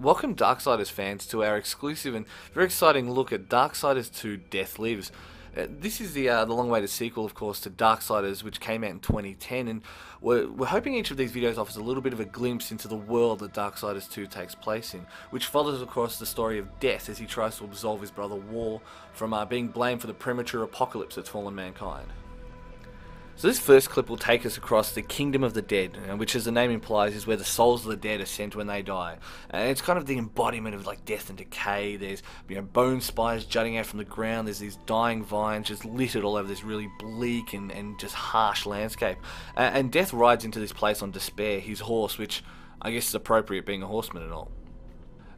Welcome Darksiders fans to our exclusive and very exciting look at Darksiders 2 Death Lives. This is the long-awaited sequel, of course, to Darksiders, which came out in 2010, and we're hoping each of these videos offers a little bit of a glimpse into the world that Darksiders 2 takes place in, which follows, of course, the story of Death as he tries to absolve his brother War from being blamed for the premature apocalypse that's fallen mankind. So this first clip will take us across the Kingdom of the Dead, which as the name implies is where the souls of the dead are sent when they die. And it's kind of the embodiment of like death and decay. There's bone spires jutting out from the ground, there's these dying vines just littered all over this really bleak and just harsh landscape. And Death rides into this place on Despair, his horse, which I guess is appropriate being a horseman and all.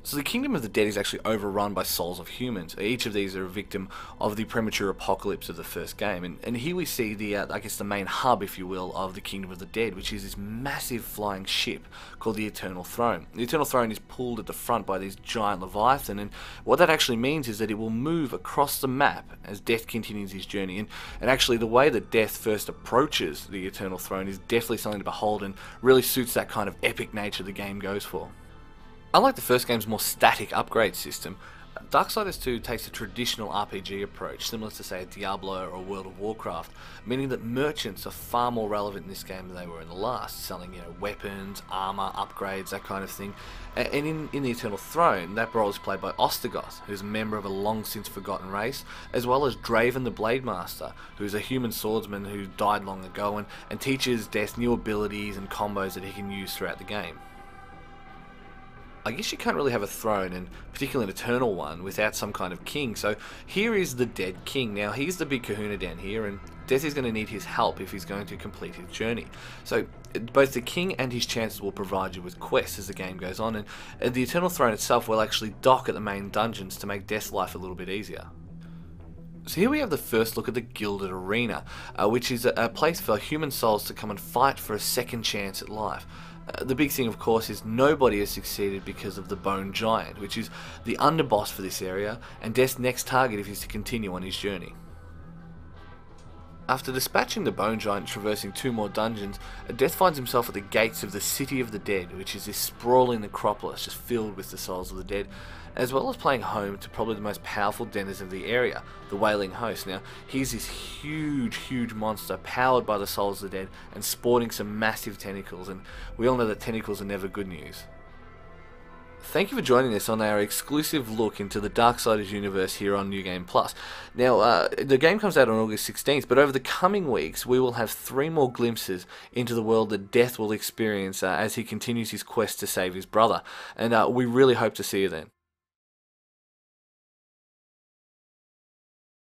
So the Kingdom of the Dead is actually overrun by souls of humans. Each of these are a victim of the premature apocalypse of the first game. And here we see the, I guess the main hub, if you will, of the Kingdom of the Dead, which is this massive flying ship called the Eternal Throne. The Eternal Throne is pulled at the front by these giant Leviathan, and what that actually means is that it will move across the map as Death continues his journey. And actually the way that Death first approaches the Eternal Throne is definitely something to behold and really suits that kind of epic nature the game goes for. Unlike the first game's more static upgrade system, Darksiders 2 takes a traditional RPG approach, similar to say a Diablo or World of Warcraft, meaning that merchants are far more relevant in this game than they were in the last, selling weapons, armor, upgrades, that kind of thing. And in the Eternal Throne, that role is played by Ostagoth, who's a member of a long since forgotten race, as well as Draven the Blade Master, who's a human swordsman who died long ago and teaches Death new abilities and combos that he can use throughout the game. I guess you can't really have a throne, and particularly an eternal one, without some kind of king, so here is the Dead King. Now, he's the big kahuna down here, and Death is going to need his help if he's going to complete his journey. So, both the King and his chances will provide you with quests as the game goes on, and the Eternal Throne itself will actually dock at the main dungeons to make Death's life a little bit easier. So here we have the first look at the Gilded Arena, which is a place for human souls to come and fight for a second chance at life. The big thing, of course, is nobody has succeeded because of the Bone Giant, which is the underboss for this area, and Death's next target if he's to continue on his journey. After dispatching the Bone Giant and traversing 2 more dungeons, Death finds himself at the gates of the City of the Dead, which is this sprawling necropolis just filled with the souls of the dead, as well as playing home to probably the most powerful denizens of the area, the Wailing Host. Now, he's this huge monster powered by the souls of the dead and sporting some massive tentacles, and we all know that tentacles are never good news. Thank you for joining us on our exclusive look into the Darksiders universe here on New Game Plus. Now, the game comes out on August 16th, but over the coming weeks we will have 3 more glimpses into the world that Death will experience as he continues his quest to save his brother, and we really hope to see you then.